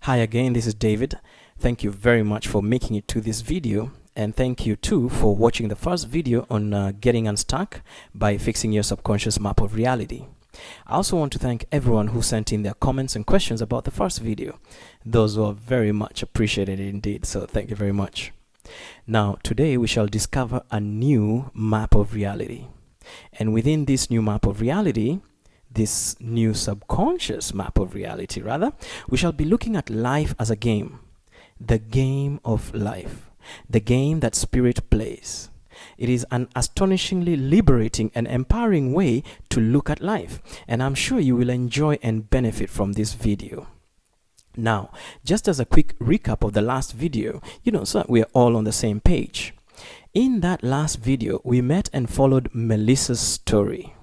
Hi again, this is David. Thank you very much for making it to this video, and thank you too for watching the first video on getting unstuck by fixing your subconscious map of reality. I also want to thank everyone who sent in their comments and questions about the first video. Those were very much appreciated indeed, so thank you very much. Now, today we shall discover a new map of reality. And within this new map of reality, this new subconscious map of reality rather, we shall be looking at life as a game. The game of life. The game that spirit plays. It is an astonishingly liberating and empowering way to look at life, and I'm sure you will enjoy and benefit from this video. Now, just as a quick recap of the last video, so that we're all on the same page. In that last video, we met and followed Melissa's story.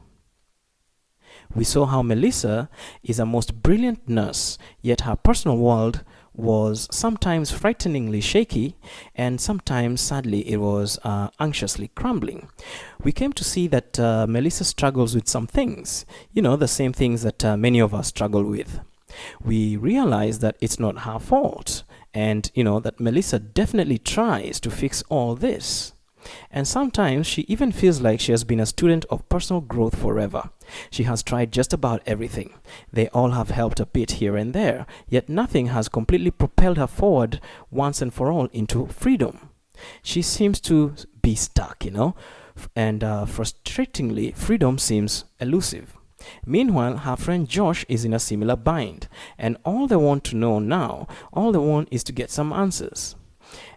We saw how Melissa is a most brilliant nurse, yet her personal world was sometimes frighteningly shaky, and sometimes, sadly, it was anxiously crumbling. We came to see that Melissa struggles with some things, the same things that many of us struggle with. We realized that it's not her fault, and that Melissa definitely tries to fix all this. And sometimes she even feels like she has been a student of personal growth forever. She has tried just about everything. They all have helped a bit here and there, yet nothing has completely propelled her forward once and for all into freedom. She seems to be stuck, and frustratingly, freedom seems elusive. Meanwhile, her friend Josh is in a similar bind, and all they want to know now, all they want is to get some answers.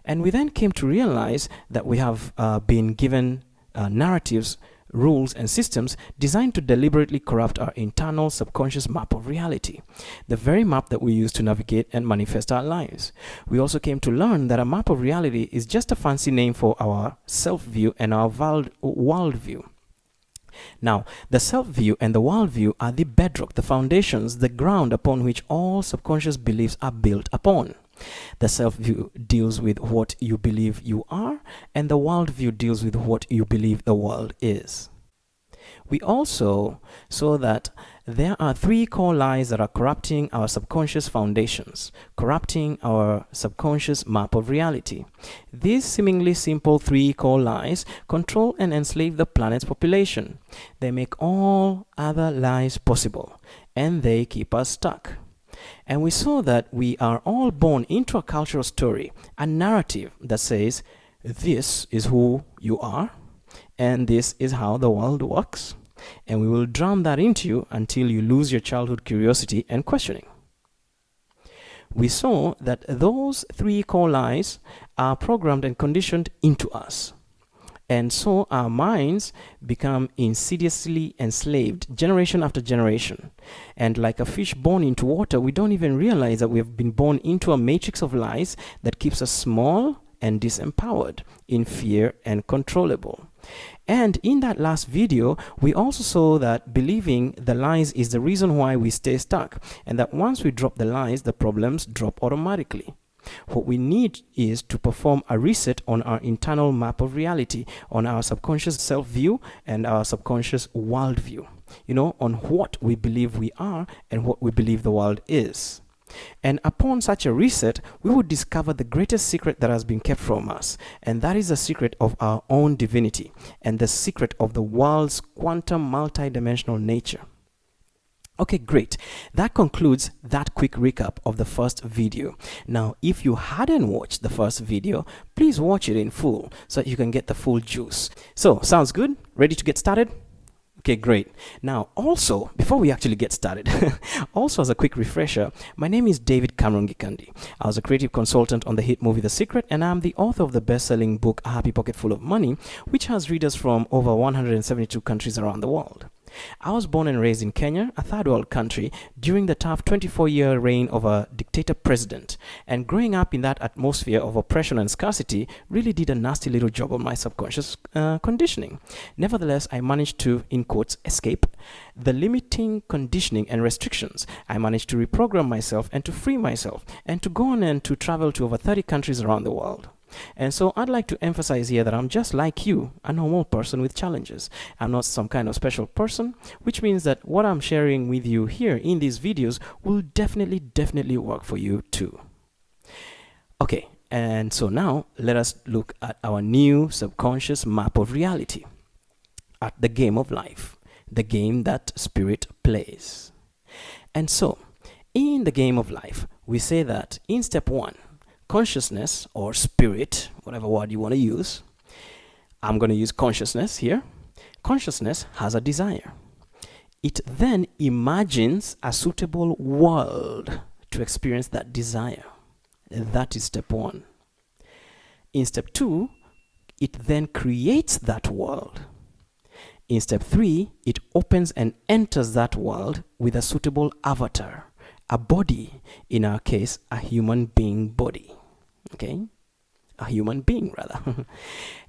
And we then came to realize that we have been given narratives, rules, and systems designed to deliberately corrupt our internal subconscious map of reality, the very map that we use to navigate and manifest our lives. We also came to learn that a map of reality is just a fancy name for our self-view and our world-view. Now, the self-view and the world-view are the bedrock, the foundations, the ground upon which all subconscious beliefs are built upon. The self-view deals with what you believe you are, and the world-view deals with what you believe the world is. We also saw that there are three core lies that are corrupting our subconscious foundations, corrupting our subconscious map of reality. These seemingly simple three core lies control and enslave the planet's population. They make all other lies possible, and they keep us stuck. And we saw that we are all born into a cultural story, a narrative that says, this is who you are, and this is how the world works. And we will drum that into you until you lose your childhood curiosity and questioning. We saw that those three core lies are programmed and conditioned into us. And so our minds become insidiously enslaved generation after generation. And like a fish born into water, we don't even realize that we have been born into a matrix of lies that keeps us small and disempowered, in fear and controllable. And in that last video, we also saw that believing the lies is the reason why we stay stuck, and that once we drop the lies, the problems drop automatically. What we need is to perform a reset on our internal map of reality, on our subconscious self-view and our subconscious worldview, on what we believe we are and what we believe the world is. And upon such a reset, we would discover the greatest secret that has been kept from us, and that is the secret of our own divinity and the secret of the world's quantum multidimensional nature. Okay, great. That concludes that quick recap of the first video. Now, if you hadn't watched the first video, please watch it in full so that you can get the full juice. So, sounds good? Ready to get started? Okay, great. Now, also, before we actually get started, also as a quick refresher, my name is David Cameron Gikandi. I was a creative consultant on the hit movie The Secret, and I'm the author of the best-selling book A Happy Pocket Full of Money, which has readers from over 172 countries around the world. I was born and raised in Kenya, a third world country, during the tough 24-year reign of a dictator president. And growing up in that atmosphere of oppression and scarcity really did a nasty little job on my subconscious conditioning. Nevertheless, I managed to, in quotes, escape the limiting conditioning and restrictions. I managed to reprogram myself and to free myself and to go on and to travel to over 30 countries around the world. And so I'd like to emphasize here that I'm just like you, a normal person with challenges. I'm not some kind of special person, which means that what I'm sharing with you here in these videos will definitely work for you too. Okay, and so now let us look at our new subconscious map of reality, at the game of life, the game that spirit plays. And so, in the game of life, we say that in step 1, consciousness or spirit, whatever word you want to use, I'm going to use consciousness here. Consciousness has a desire. It then imagines a suitable world to experience that desire. That is step 1. In step 2, it then creates that world. In step 3, it opens and enters that world with a suitable avatar, a body, in our case, a human being body. Okay? A human being, rather.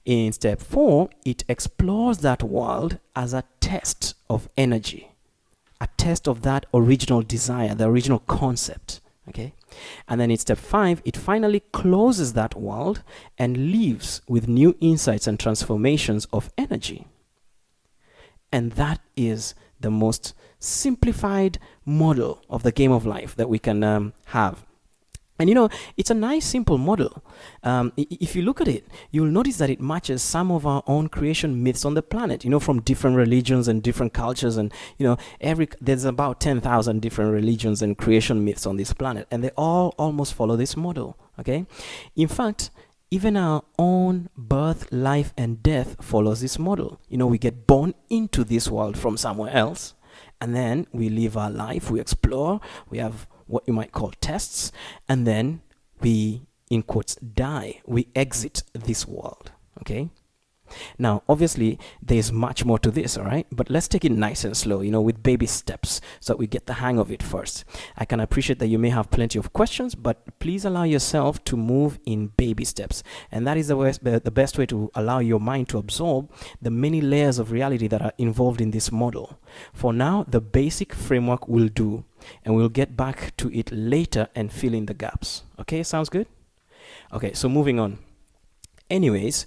In step 4, it explores that world as a test of energy, a test of that original desire, the original concept. Okay? And then in step 5, it finally closes that world and leaves with new insights and transformations of energy. And that is the most simplified model of the game of life that we can have. And you know, it's a nice, simple model. If you look at it, you'll notice that it matches some of our own creation myths on the planet, you know, from different religions and different cultures. And, you know, there's about 10,000 different religions and creation myths on this planet. And they all almost follow this model, okay? In fact, even our own birth, life, and death follows this model. You know, we get born into this world from somewhere else, and then we live our life, we explore, we have what you might call tests, and then we, in quotes, die. We exit this world, okay? Now, obviously, there's much more to this, all right? But let's take it nice and slow, you know, with baby steps, so that we get the hang of it first. I can appreciate that you may have plenty of questions, but please allow yourself to move in baby steps. And that is the best way to allow your mind to absorb the many layers of reality that are involved in this model. For now, the basic framework will do, and we'll get back to it later and fill in the gaps. Okay, sounds good? Okay, so moving on. Anyways,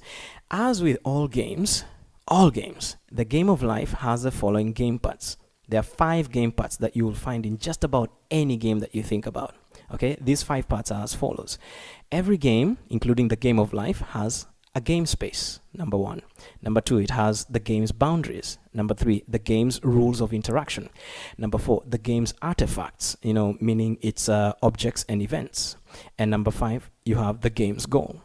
as with all games, the game of life has the following game parts. There are 5 game parts that you will find in just about any game that you think about. Okay, these 5 parts are as follows. Every game, including the game of life, has a game space, number 1. Number 2, it has the game's boundaries. Number 3, the game's rules of interaction. Number 4, the game's artifacts, you know, meaning its objects and events. And number 5, you have the game's goal.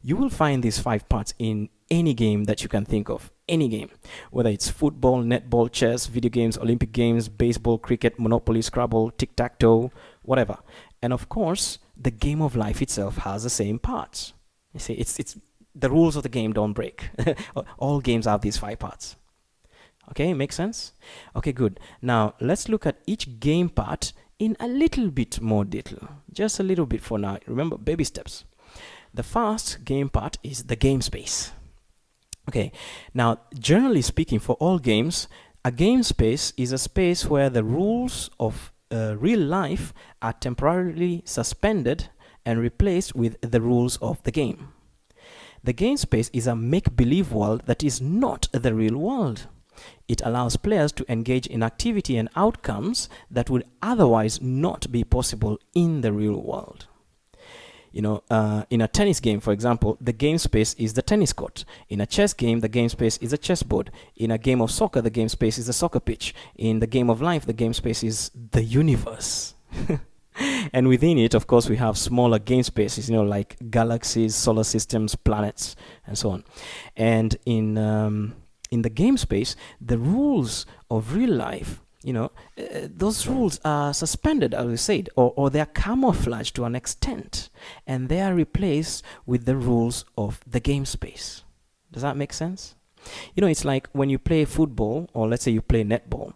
You will find these 5 parts in any game that you can think of, any game, whether it's football, netball, chess, video games, Olympic games, baseball, cricket, Monopoly, Scrabble, tic-tac-toe, whatever. And of course, the game of life itself has the same parts. You see, it's the rules of the game don't break. All games have these 5 parts. Okay, makes sense? Okay, good. Now, let's look at each game part in a little bit more detail. Just a little bit for now. Remember, baby steps. The first game part is the game space. Okay, now generally speaking, for all games, a game space is a space where the rules of real life are temporarily suspended and replaced with the rules of the game. The game space is a make-believe world that is not the real world. It allows players to engage in activity and outcomes that would otherwise not be possible in the real world. You know, in a tennis game, for example, the game space is the tennis court. In a chess game, the game space is a chessboard. In a game of soccer, the game space is a soccer pitch. In the game of life, the game space is the universe. And within it, of course, we have smaller game spaces, you know, like galaxies, solar systems, planets, and so on. And in the game space, the rules of real life, you know, those rules are suspended, as we said, or they are camouflaged to an extent, and they are replaced with the rules of the game space. Does that make sense? You know, it's like when you play football, or let's say you play netball,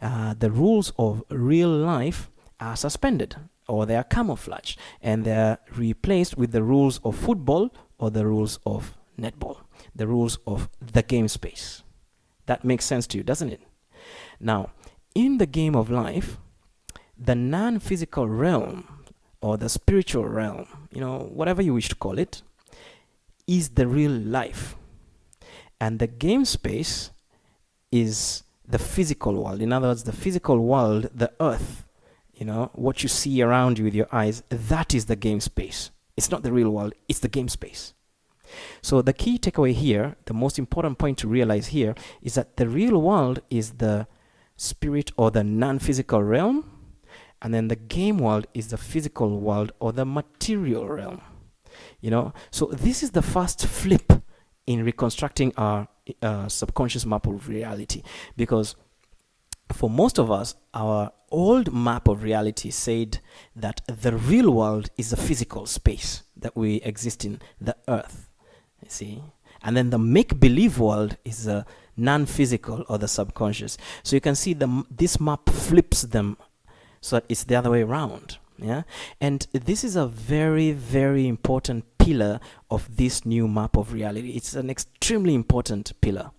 the rules of real life are suspended, or they are camouflaged, and they are replaced with the rules of football or the rules of netball, the rules of the game space. That makes sense to you, doesn't it? Now, in the game of life, the non-physical realm or the spiritual realm, you know, whatever you wish to call it, is the real life, and the game space is the physical world. In other words, the physical world, the earth, what you see around you with your eyes, that is the game space. It's not the real world, it's the game space. So the key takeaway here, the most important point to realize here, is that the real world is the spirit or the non-physical realm, and then the game world is the physical world or the material realm. So this is the first flip in reconstructing our subconscious map of reality, because for most of us, our old map of reality said that the real world is the physical space that we exist in, the earth, you see, and then the make-believe world is the non-physical or the subconscious. So you can see this map flips them so that it's the other way around. Yeah, and this is a very, very important pillar of this new map of reality. It's an extremely important pillar.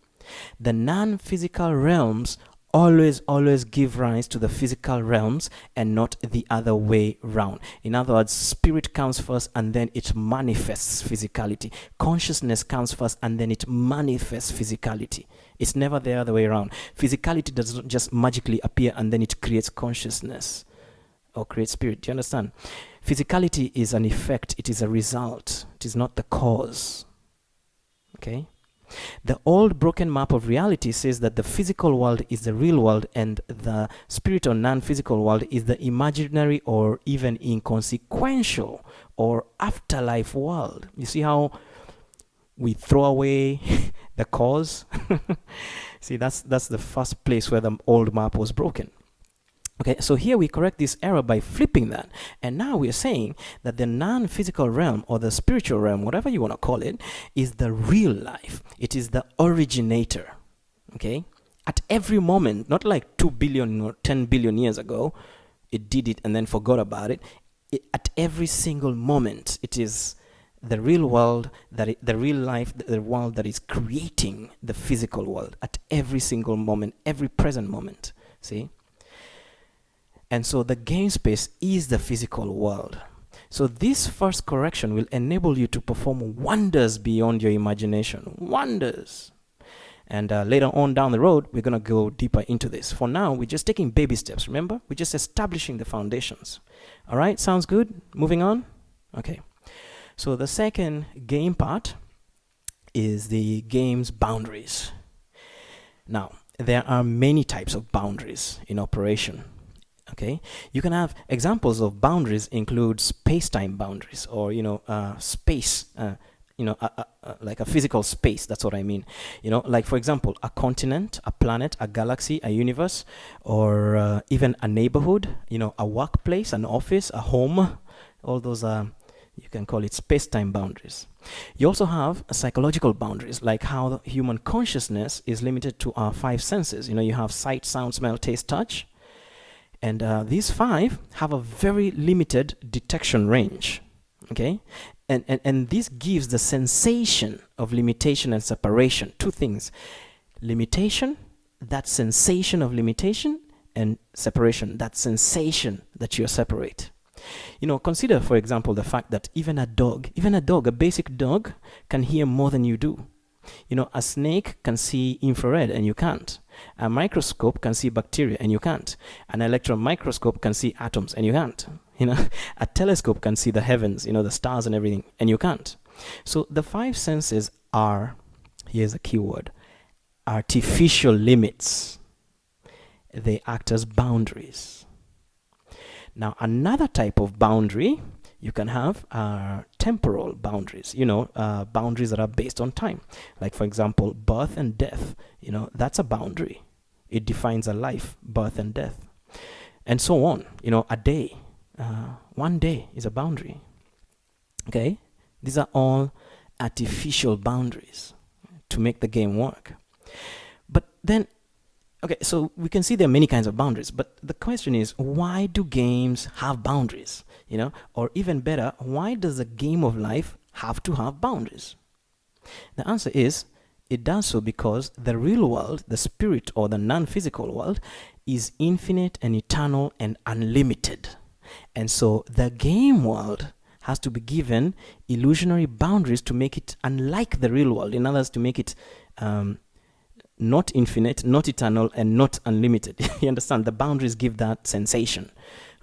The non-physical realms always give rise to the physical realms and not the other way round. In other words, spirit comes first and then it manifests physicality. Consciousness comes first and then it manifests physicality. It's never the other way around. Physicality doesn't just magically appear and then it creates consciousness or creates spirit. Do you understand? Physicality is an effect. It is a result. It is not the cause. Okay? The old broken map of reality says that the physical world is the real world and the spirit or non-physical world is the imaginary or even inconsequential or afterlife world. You see how we throw away the cause? See, that's the first place where the old map was broken. Okay, so here we correct this error by flipping that. And now we are saying that the non-physical realm or the spiritual realm, whatever you want to call it, is the real life. It is the originator. Okay? At every moment, not like 2 billion or 10 billion years ago, it did it and then forgot about it. At every single moment, it is the real world, the real life, the world that is creating the physical world at every single moment, every present moment. See? And so the game space is the physical world. So this first correction will enable you to perform wonders beyond your imagination. Wonders. And later on down the road, we're going to go deeper into this. For now, we're just taking baby steps, remember? We're just establishing the foundations. All right, sounds good? Moving on? Okay. So the second game part is the game's boundaries. Now, there are many types of boundaries in operation. Okay, you can have examples of boundaries include space-time boundaries, or space, like a physical space. That's what I mean. Like for example, a continent, a planet, a galaxy, a universe, or even a neighborhood. A workplace, an office, a home. All those you can call it space-time boundaries. You also have psychological boundaries, like how the human consciousness is limited to our 5 senses. You have sight, sound, smell, taste, touch. And these 5 have a very limited detection range, okay? And this gives the sensation of limitation and separation. 2 things: limitation, that sensation of limitation, and separation, that sensation that you're separate. Consider, for example, the fact that even a dog, a basic dog, can hear more than you do. A snake can see infrared and you can't. A microscope can see bacteria and you can't. An electron microscope can see atoms and you can't. A telescope can see the heavens, the stars and everything, and you can't. So the 5 senses are, here's a keyword, artificial limits. They act as boundaries. Now, another type of boundary you can have temporal boundaries, boundaries that are based on time. Like, for example, birth and death, that's a boundary. It defines a life, birth and death. And so on, a day. One day is a boundary. Okay? These are all artificial boundaries to make the game work. But then, okay, so we can see there are many kinds of boundaries, but the question is, why do games have boundaries? Or even better, why does a game of life have to have boundaries? The answer is, it does so because the real world, the spirit or the non-physical world, is infinite and eternal and unlimited. And so the game world has to be given illusionary boundaries to make it unlike the real world. In other words, to make it not infinite, not eternal, and not unlimited. You understand? The boundaries give that sensation.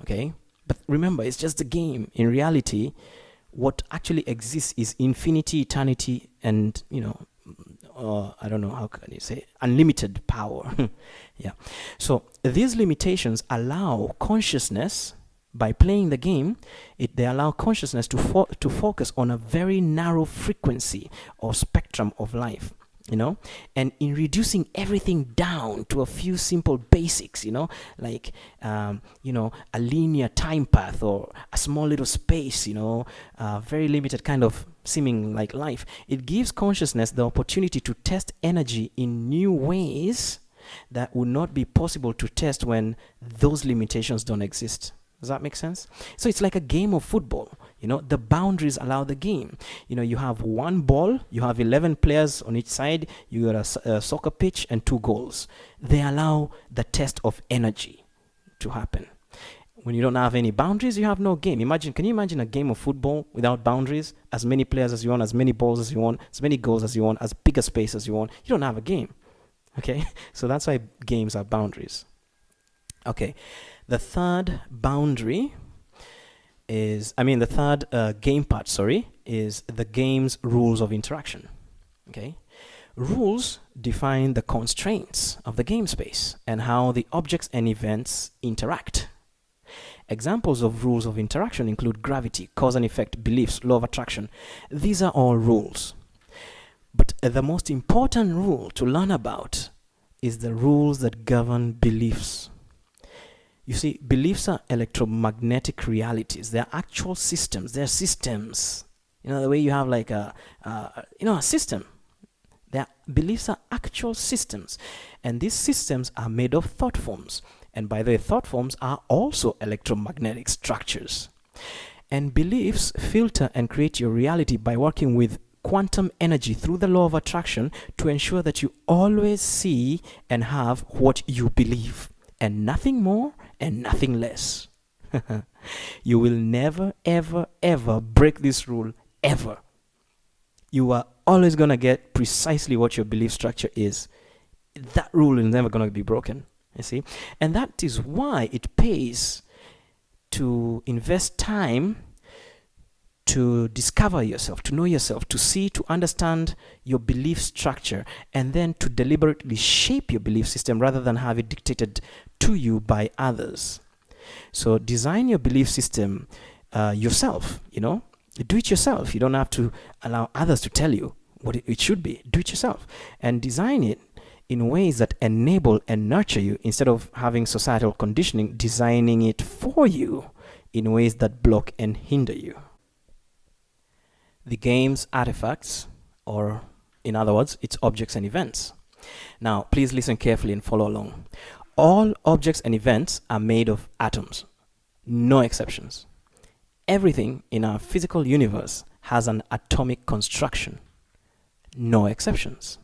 Okay? But remember, it's just a game. In reality, what actually exists is infinity, eternity, and, I don't know, how can you say, unlimited power. Yeah. So these limitations allow consciousness, by playing the game, they allow consciousness to focus on a very narrow frequency or spectrum of life. And in reducing everything down to a few simple basics, like, a linear time path or a small little space, very limited kind of seeming like life, it gives consciousness the opportunity to test energy in new ways that would not be possible to test when those limitations don't exist. Does that make sense? So it's like a game of football. The boundaries allow the game. You have one ball, you have 11 players on each side, you got a soccer pitch and 2 goals. They allow the test of energy to happen. When you don't have any boundaries, you have no game. Can you imagine a game of football without boundaries? As many players as you want, as many balls as you want, as many goals as you want, as big a space as you want. You don't have a game. Okay? So that's why games are boundaries. Okay. The third boundary is, the third game part, is the game's rules of interaction. Okay? Rules define the constraints of the game space and how the objects and events interact. Examples of rules of interaction include gravity, cause and effect, beliefs, law of attraction. These are all rules. But the most important rule to learn about is the rules that govern beliefs. You see, beliefs are electromagnetic realities. They're actual systems. They're systems. The way you have like a system. Beliefs are actual systems. And these systems are made of thought forms. And by the way, thought forms are also electromagnetic structures. And beliefs filter and create your reality by working with quantum energy through the law of attraction to ensure that you always see and have what you believe. And nothing more and nothing less. You will never, ever, ever break this rule, ever. You are always going to get precisely what your belief structure is. That rule is never going to be broken, you see. And that is why it pays to invest time to discover yourself, to know yourself, to see, to understand your belief structure, and then to deliberately shape your belief system rather than have it dictated to you by others. So design your belief system yourself, do it yourself. You don't have to allow others to tell you what it should be. Do it yourself and design it in ways that enable and nurture you instead of having societal conditioning designing it for you in ways that block and hinder you. The game's artifacts, or in other words, its objects and events. Now, please listen carefully and follow along. All objects and events are made of atoms. No exceptions. Everything in our physical universe has an atomic construction. No exceptions.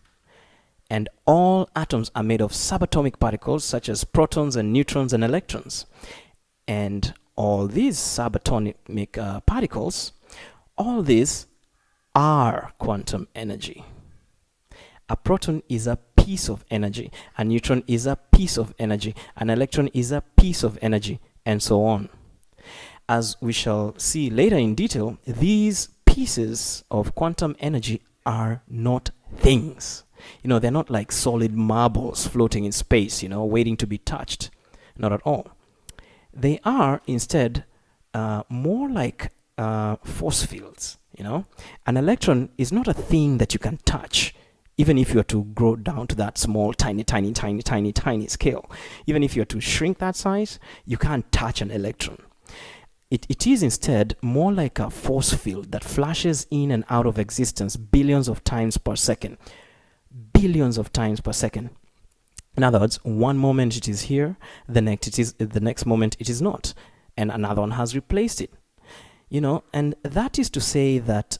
And all atoms are made of subatomic particles such as protons and neutrons and electrons. And all these subatomic particles, all these are quantum energy. A proton is a piece of energy. A neutron is a piece of energy. An electron is a piece of energy, and so on. As we shall see later in detail, these pieces of quantum energy are not things. They're not like solid marbles floating in space, waiting to be touched. Not at all. They are instead more like force fields. An electron is not a thing that you can touch, even if you are to grow down to that small, tiny scale. Even if you are to shrink that size, you can't touch an electron. It is instead more like a force field that flashes in and out of existence billions of times per second. Billions of times per second. In other words, one moment it is here, the next moment it is not, and another one has replaced it. And that is to say that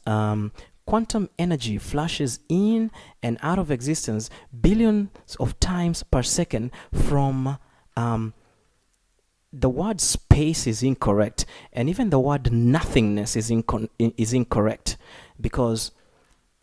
quantum energy flashes in and out of existence billions of times per second from the word space is incorrect, and even the word nothingness is incorrect, because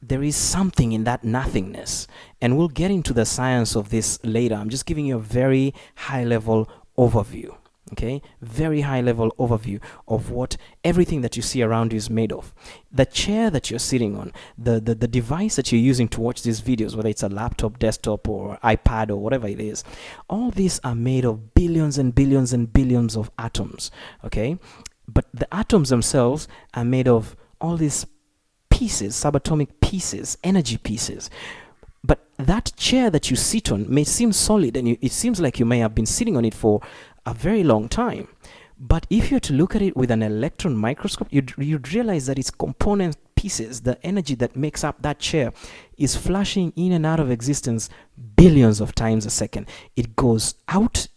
there is something in that nothingness, and we'll get into the science of this later. I'm just giving you a very high level overview. Okay, very high level overview of what everything that you see around you is made of. The chair that you're sitting on, the device that you're using to watch these videos, whether it's a laptop, desktop, or iPad, or whatever it is, all these are made of billions and billions and billions of atoms. Okay, but the atoms themselves are made of all these pieces, subatomic pieces, energy pieces. But that chair that you sit on may seem solid, and it seems like you may have been sitting on it for a very long time. But if you were to look at it with an electron microscope, you'd realize that its component pieces, the energy that makes up that chair, is flashing in and out of existence billions of times a second. It goes out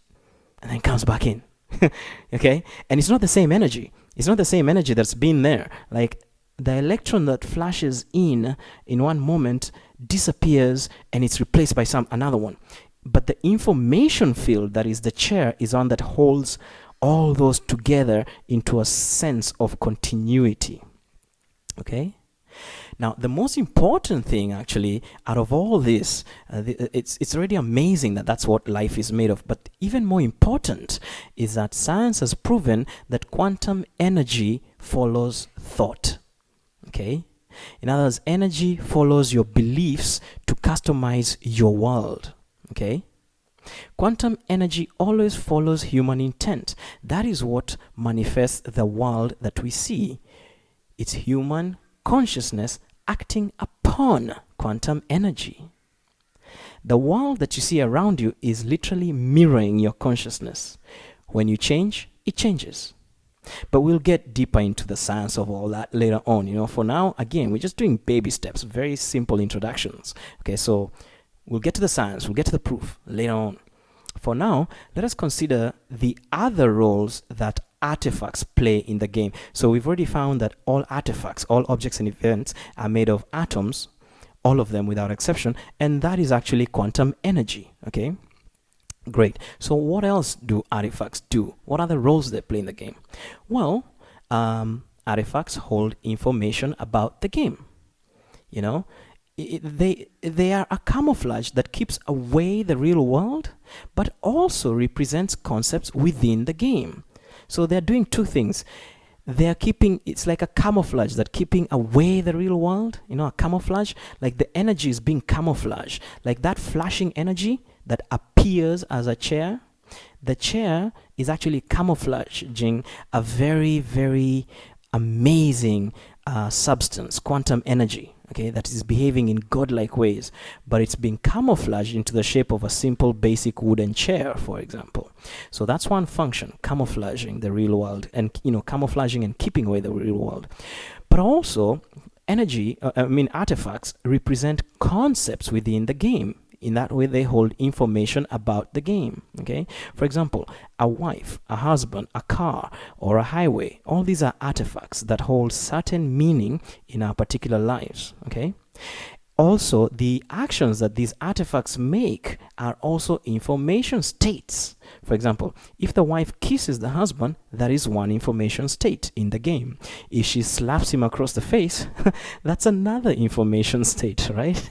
and then comes back in. Okay? And it's not the same energy. It's not the same energy that's been there. Like, the electron that flashes in one moment disappears and it's replaced by another one. But the information field that is the chair is one that holds all those together into a sense of continuity. Okay? Now, the most important thing actually out of all this, it's already amazing that that's what life is made of. But even more important is that science has proven that quantum energy follows thought. Okay? In other words, energy follows your beliefs to customize your world. Okay? Quantum energy always follows human intent. That is what manifests the world that we see. It's human consciousness acting upon quantum energy. The world that you see around you is literally mirroring your consciousness. When you change, it changes. But we'll get deeper into the science of all that later on. For now, again, we're just doing baby steps, very simple introductions. Okay, so we'll get to the science, we'll get to the proof later on. For now, let us consider the other roles that artifacts play in the game. So we've already found that all artifacts, all objects and events are made of atoms, all of them without exception, and that is actually quantum energy. Okay? Great. So what else do artifacts do? What are the roles they play in the game? Well, artifacts hold information about the game. They are a camouflage that keeps away the real world, but also represents concepts within the game. So they're doing two things. It's like a camouflage that keeping away the real world, a camouflage, like the energy is being camouflaged, like that flashing energy that appears as a chair. The chair is actually camouflaging a very, very amazing substance, quantum energy, okay, that is behaving in godlike ways, but it's being camouflaged into the shape of a simple basic wooden chair, for example. So that's one function, camouflaging the real world, and camouflaging and keeping away the real world. But also artifacts represent concepts within the game. In that way, they hold information about the game. Okay, for example, a wife, a husband, a car, or a highway. All these are artifacts that hold certain meaning in our particular lives. Okay, also the actions that these artifacts make are also information states. For example, if the wife kisses the husband, that is one information state in the game. If she slaps him across the face, that's another information state, right?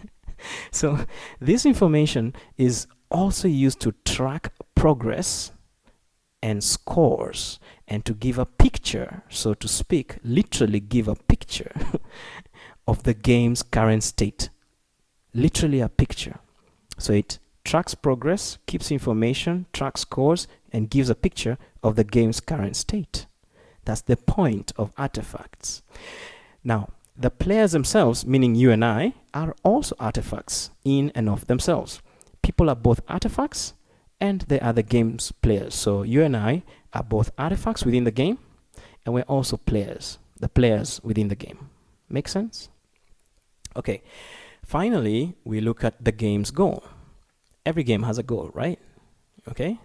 So this information is also used to track progress and scores, and to give a picture, so to speak, literally give a picture of the game's current state. Literally a picture. So it tracks progress, keeps information, tracks scores, and gives a picture of the game's current state. That's the point of artifacts. Now, the players themselves, meaning you and I, are also artifacts in and of themselves. People are both artifacts and they are the game's players. So you and I are both artifacts within the game, and we're also players, the players within the game. Make sense? Okay. Finally, we look at the game's goal. Every game has a goal, right? Okay?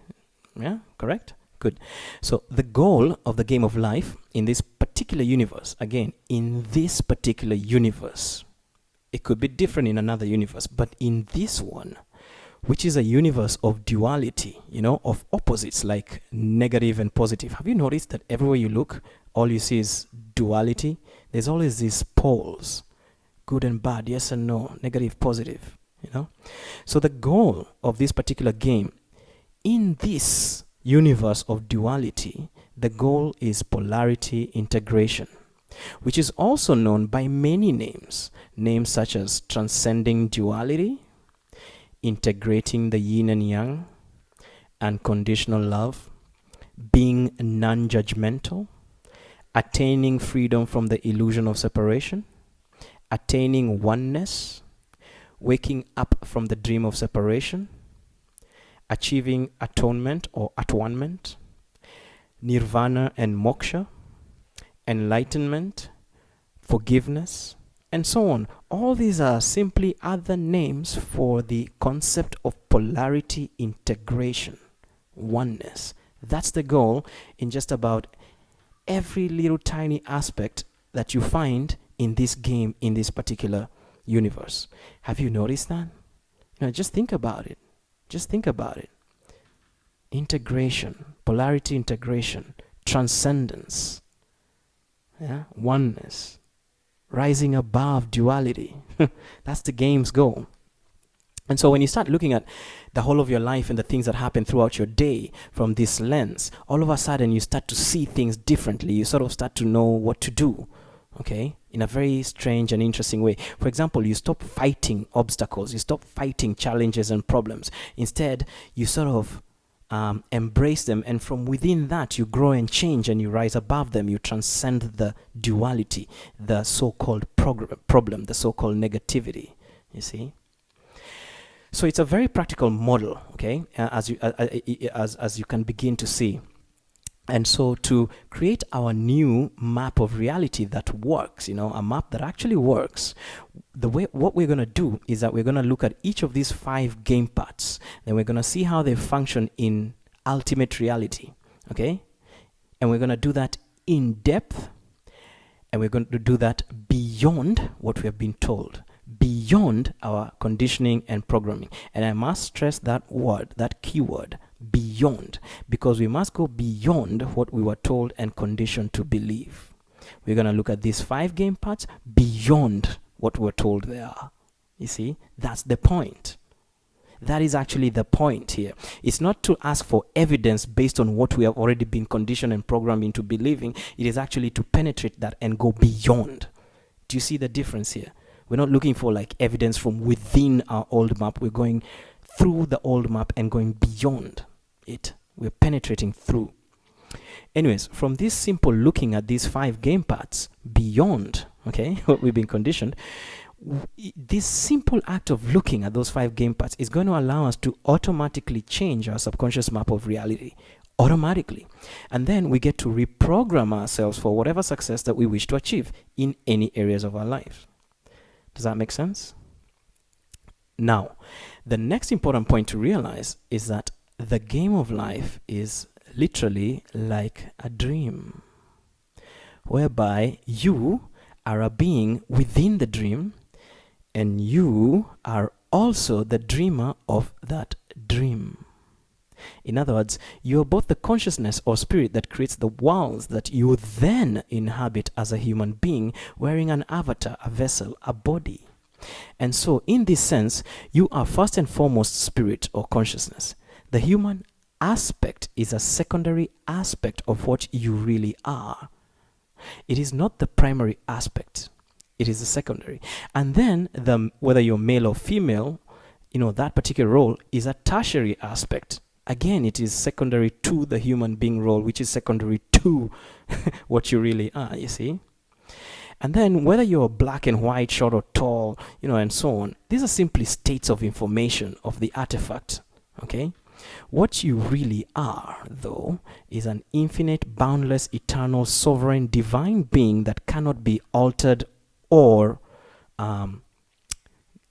Yeah, correct? Good. So the goal of the game of life in this particular universe, again, in this particular universe, it could be different in another universe, but in this one, which is a universe of duality, of opposites like negative and positive. Have you noticed that everywhere you look, all you see is duality? There's always these poles, good and bad, yes and no, negative, positive, So the goal of this particular game, in this universe of duality, the goal is polarity integration, which is also known by many names such as transcending duality, integrating the yin and yang, unconditional love, being non-judgmental, attaining freedom from the illusion of separation, attaining oneness, waking up from the dream of separation, achieving atonement or at-one-ment, nirvana and moksha, enlightenment, forgiveness, and so on. All these are simply other names for the concept of polarity integration, oneness. That's the goal in just about every little tiny aspect that you find in this game, in this particular universe. Have you noticed that? Just think about it. Just think about it. Integration, polarity integration, transcendence, oneness, rising above duality. That's the game's goal. And so when you start looking at the whole of your life and the things that happen throughout your day from this lens, all of a sudden you start to see things differently. You sort of start to know what to do, in a very strange and interesting way. For example, you stop fighting obstacles. You stop fighting challenges and problems. Instead, you sort of embrace them, and from within that you grow and change, and you rise above them. You transcend the duality, the so-called problem, the so-called negativity. You see. So it's a very practical model, as you can begin to see. And so to create our new map of reality that works, a map that actually works, what we're going to do is that we're going to look at each of these 5 game parts. Then we're going to see how they function in ultimate reality, And we're going to do that in depth, and we're going to do that beyond what we have been told, beyond our conditioning and programming. And I must stress that word, that keyword, beyond, because we must go beyond what we were told and conditioned to believe. We're going to look at these 5 game parts beyond what we're told they are. You see, that's the point. That is actually the point here. It's not to ask for evidence based on what we have already been conditioned and programmed into believing. It is actually to penetrate that and go beyond. Do you see the difference here? We're not looking for evidence from within our old map. We're going through the old map and going beyond it. We're penetrating through. Anyways, from this simple looking at these 5 game parts beyond, what we've been conditioned, this simple act of looking at those 5 game parts is going to allow us to automatically change our subconscious map of reality. Automatically. And then we get to reprogram ourselves for whatever success that we wish to achieve in any areas of our life. Does that make sense? Now, the next important point to realize is that the game of life is literally like a dream, whereby you are a being within the dream, and you are also the dreamer of that dream. In other words, you are both the consciousness or spirit that creates the worlds that you then inhabit as a human being, wearing an avatar, a vessel, a body. And so, in this sense, you are first and foremost spirit or consciousness. The human aspect is a secondary aspect of what you really are. It is not the primary aspect. It is the secondary. And then, whether you're male or female, that particular role is a tertiary aspect. Again, it is secondary to the human being role, which is secondary to what you really are, you see. And then whether you're black and white, short or tall, and so on, these are simply states of information of the artifact, What you really are, though, is an infinite, boundless, eternal, sovereign, divine being that cannot be altered or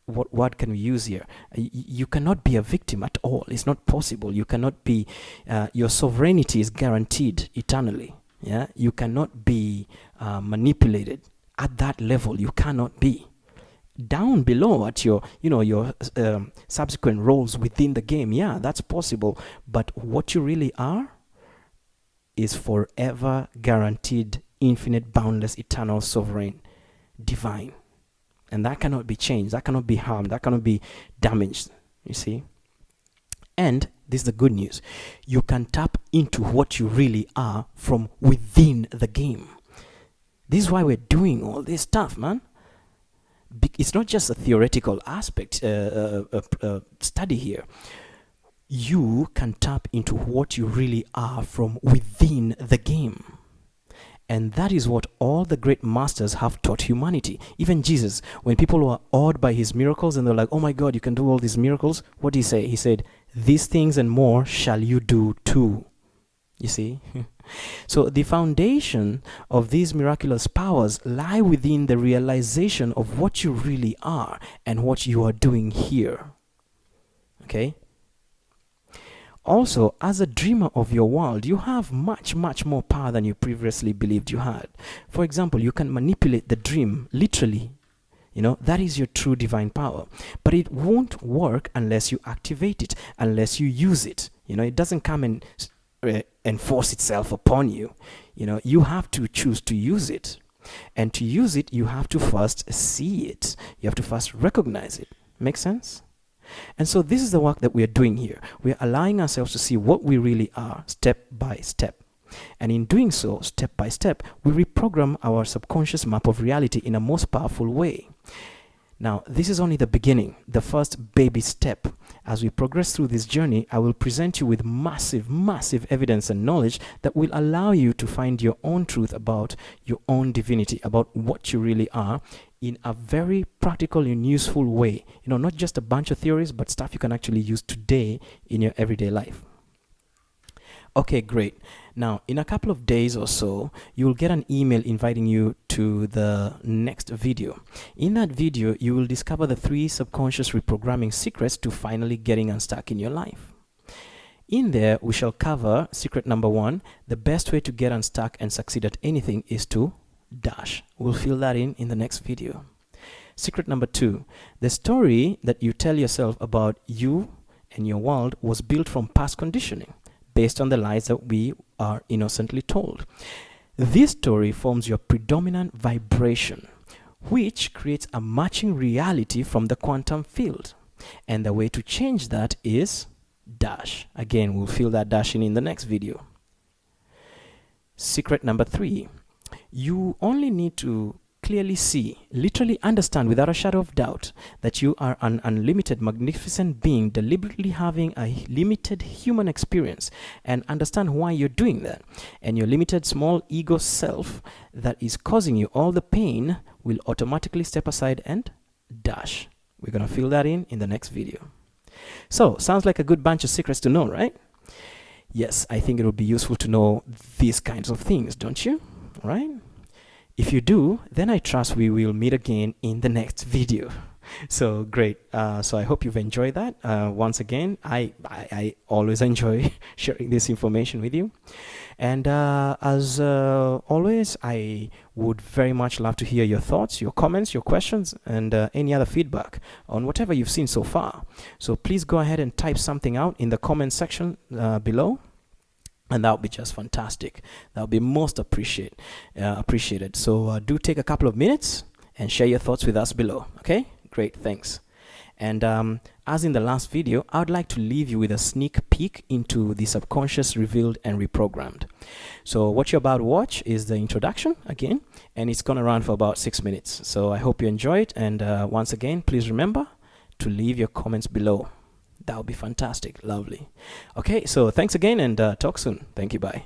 what word can we use here? You cannot be a victim at all. It's not possible. You cannot be, your sovereignty is guaranteed eternally. Yeah, you cannot be manipulated at that level. You cannot be. down below at your subsequent roles within the game. Yeah, that's possible. But what you really are is forever guaranteed, infinite, boundless, eternal, sovereign, divine. And that cannot be changed. That cannot be harmed. That cannot be damaged. You see? And this is the good news. You can tap into what you really are from within the game. This is why we're doing all this stuff, man. It's not just a theoretical aspect study here. You can tap into what you really are from within the game. And that is what all the great masters have taught humanity. Even Jesus, when people were awed by his miracles and they're like, oh my God, you can do all these miracles. What did he say? He said, these things and more shall you do too. You see? So the foundation of these miraculous powers lie within the realization of what you really are and what you are doing here. Okay? Also, as a dreamer of your world, you have much, much more power than you previously believed you had. For example, you can manipulate the dream, literally. That is your true divine power. But it won't work unless you activate it, unless you use it. It doesn't come and enforce itself upon you. You have to choose to use it. And to use it, you have to first see it. You have to first recognize it. Make sense? And so this is the work that we are doing here. We are allowing ourselves to see what we really are, step by step. And in doing so, step by step, we reprogram our subconscious map of reality in a most powerful way. Now, this is only the beginning, the first baby step. As we progress through this journey, I will present you with massive, massive evidence and knowledge that will allow you to find your own truth about your own divinity, about what you really are, in a very practical and useful way. Not just a bunch of theories, but stuff you can actually use today in your everyday life. Okay, great. Now, in a couple of days or so, you will get an email inviting you to the next video. In that video, you will discover the 3 subconscious reprogramming secrets to finally getting unstuck in your life. In there, we shall cover secret number 1, the best way to get unstuck and succeed at anything is to dash. We'll fill that in the next video. Secret number 2, the story that you tell yourself about you and your world was built from past conditioning, based on the lies that we are innocently told. This story forms your predominant vibration, which creates a matching reality from the quantum field. And the way to change that is dash. Again, we'll fill that dash in the next video. Secret number 3, you only need to clearly see, literally understand without a shadow of doubt that you are an unlimited, magnificent being deliberately having a limited human experience, and understand why you're doing that. And your limited small ego self that is causing you all the pain will automatically step aside and dash. We're going to fill that in the next video. So, sounds like a good bunch of secrets to know, right? Yes, I think it would be useful to know these kinds of things, don't you? Right? If you do, then I trust we will meet again in the next video. So great. So I hope you've enjoyed that. Once again, I always enjoy sharing this information with you. And as always, I would very much love to hear your thoughts, your comments, your questions, and any other feedback on whatever you've seen so far. So please go ahead and type something out in the comment section below. And that would be just fantastic. That would be most appreciated. So do take a couple of minutes and share your thoughts with us below. Okay? Great, thanks. And as in the last video, I would like to leave you with a sneak peek into the subconscious revealed and reprogrammed. So what you're about to watch is the introduction again, and it's going to run for about 6 minutes. So I hope you enjoy it. And once again, please remember to leave your comments below. That would be fantastic. Lovely. Okay, so thanks again and talk soon. Thank you. Bye.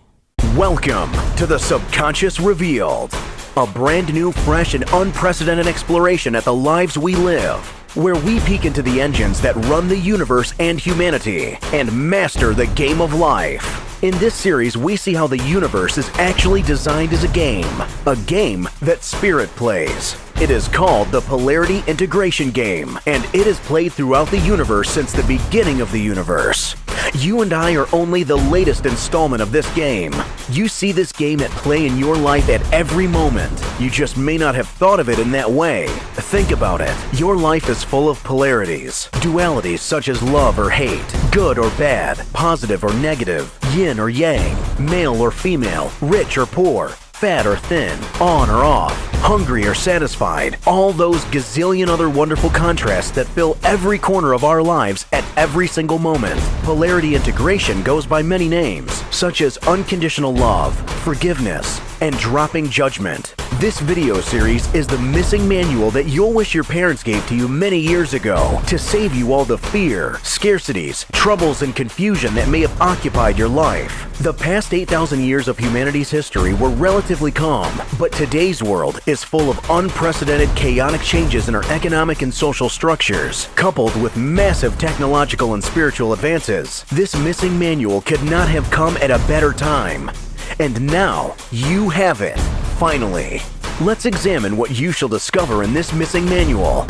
Welcome to the Subconscious Revealed, a brand new, fresh, and unprecedented exploration at the lives we live, where we peek into the engines that run the universe and humanity and master the game of life. In this series, we see how the universe is actually designed as a game that spirit plays. It is called the Polarity Integration Game, and it is played throughout the universe since the beginning of the universe. You and I are only the latest installment of this game. You see this game at play in your life at every moment. You just may not have thought of it in that way. Think about it. Your life is full of polarities, dualities such as love or hate, good or bad, positive or negative, yin or yang, male or female, rich or poor, fat or thin, on or off, hungry or satisfied, all those gazillion other wonderful contrasts that fill every corner of our lives at every single moment. Polarity integration goes by many names, such as unconditional love, forgiveness, and dropping judgment. This video series is the missing manual that you'll wish your parents gave to you many years ago to save you all the fear, scarcities, troubles, and confusion that may have occupied your life. The past 8,000 years of humanity's history were relatively calm, but today's world is full of unprecedented chaotic changes in our economic and social structures, coupled with massive technological and spiritual advances. This missing manual could not have come at a better time. And now, you have it, finally. Let's examine what you shall discover in this missing manual.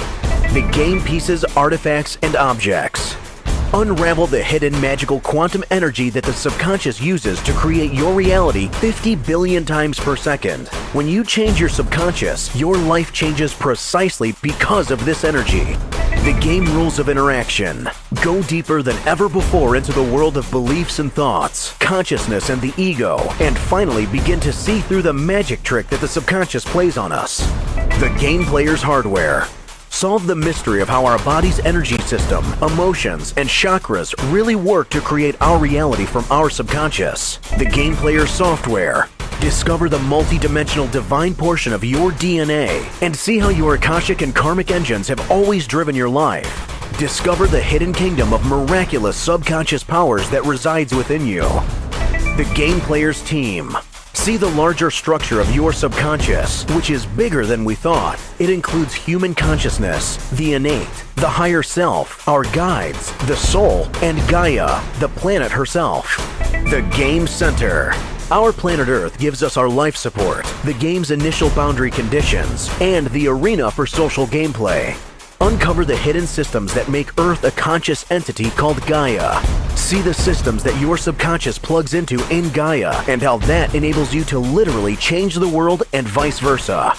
The game pieces, artifacts, and objects. Unravel the hidden magical quantum energy that the subconscious uses to create your reality 50 billion times per second. When you change your subconscious, your life changes precisely because of this energy. The game rules of interaction. Go deeper than ever before into the world of beliefs and thoughts, consciousness and the ego, and finally begin to see through the magic trick that the subconscious plays on us. The game player's hardware. Solve the mystery of how our body's energy system, emotions, and chakras really work to create our reality from our subconscious. The game player's software. Discover the multi-dimensional divine portion of your DNA and see how your Akashic and karmic engines have always driven your life. Discover the hidden kingdom of miraculous subconscious powers that resides within you. The game player's team. See the larger structure of your subconscious, which is bigger than we thought. It includes human consciousness, the innate, the higher self, our guides, the soul, and Gaia, the planet herself. The game center. Our planet Earth gives us our life support, the game's initial boundary conditions, and the arena for social gameplay. Uncover the hidden systems that make Earth a conscious entity called Gaia. See the systems that your subconscious plugs into in Gaia and how that enables you to literally change the world and vice versa.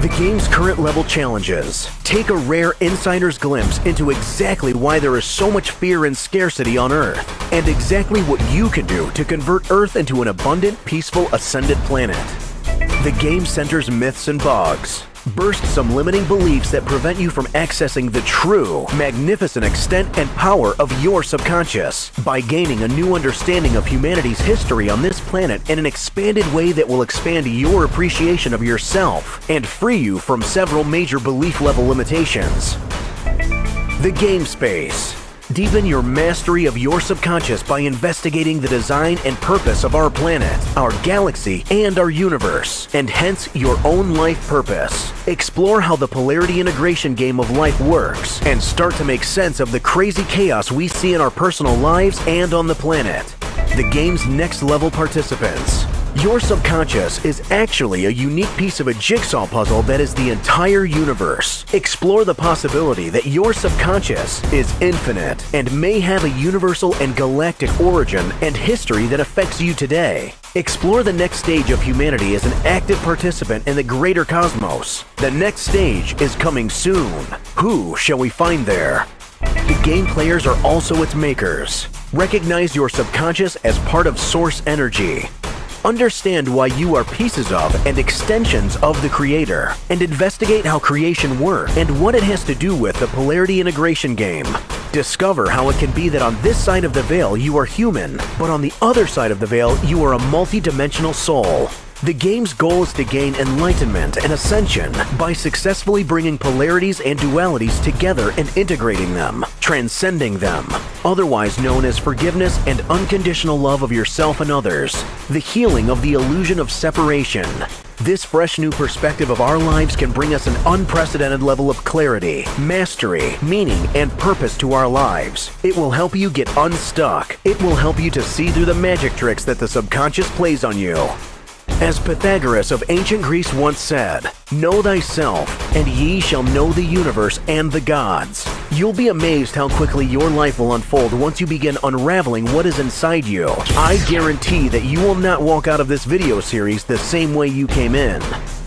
The game's current level challenges. Take a rare insider's glimpse into exactly why there is so much fear and scarcity on Earth, and exactly what you can do to convert Earth into an abundant, peaceful, ascended planet. The game centers myths and bugs. Burst some limiting beliefs that prevent you from accessing the true, magnificent extent and power of your subconscious by gaining a new understanding of humanity's history on this planet in an expanded way that will expand your appreciation of yourself and free you from several major belief level limitations. The game space. Deepen your mastery of your subconscious by investigating the design and purpose of our planet, our galaxy, and our universe, and hence your own life purpose. Explore how the polarity integration game of life works, and start to make sense of the crazy chaos we see in our personal lives and on the planet. The game's next level participants. Your subconscious is actually a unique piece of a jigsaw puzzle that is the entire universe. Explore the possibility that your subconscious is infinite and may have a universal and galactic origin and history that affects you today. Explore the next stage of humanity as an active participant in the greater cosmos. The next stage is coming soon. Who shall we find there? The game players are also its makers. Recognize your subconscious as part of source energy. Understand why you are pieces of and extensions of the Creator, and investigate how creation works and what it has to do with the polarity integration game. Discover how it can be that on this side of the veil you are human, but on the other side of the veil you are a multi-dimensional soul. The game's goal is to gain enlightenment and ascension by successfully bringing polarities and dualities together and integrating them, transcending them, otherwise known as forgiveness and unconditional love of yourself and others, the healing of the illusion of separation. This fresh new perspective of our lives can bring us an unprecedented level of clarity, mastery, meaning, and purpose to our lives. It will help you get unstuck. It will help you to see through the magic tricks that the subconscious plays on you. As Pythagoras of ancient Greece once said, Know thyself, and ye shall know the universe and the gods. You'll be amazed how quickly your life will unfold once you begin unraveling what is inside you. I guarantee that you will not walk out of this video series the same way you came in.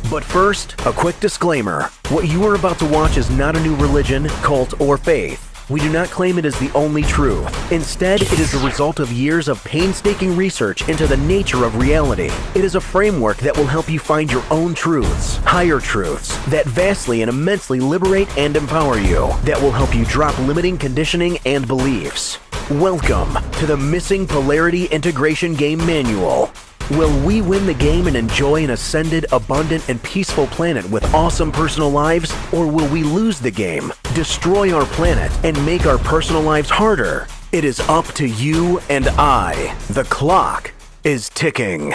But first, a quick disclaimer. What you are about to watch is not a new religion, cult, or faith. We do not claim it is the only truth. Instead, it is the result of years of painstaking research into the nature of reality. It is a framework that will help you find your own truths, higher truths, that vastly and immensely liberate and empower you, that will help you drop limiting conditioning and beliefs. Welcome to the Missing Polarity Integration Game Manual. Will we win the game and enjoy an ascended, abundant, and peaceful planet with awesome personal lives? Or will we lose the game, destroy our planet, and make our personal lives harder? It is up to you and I. The clock is ticking.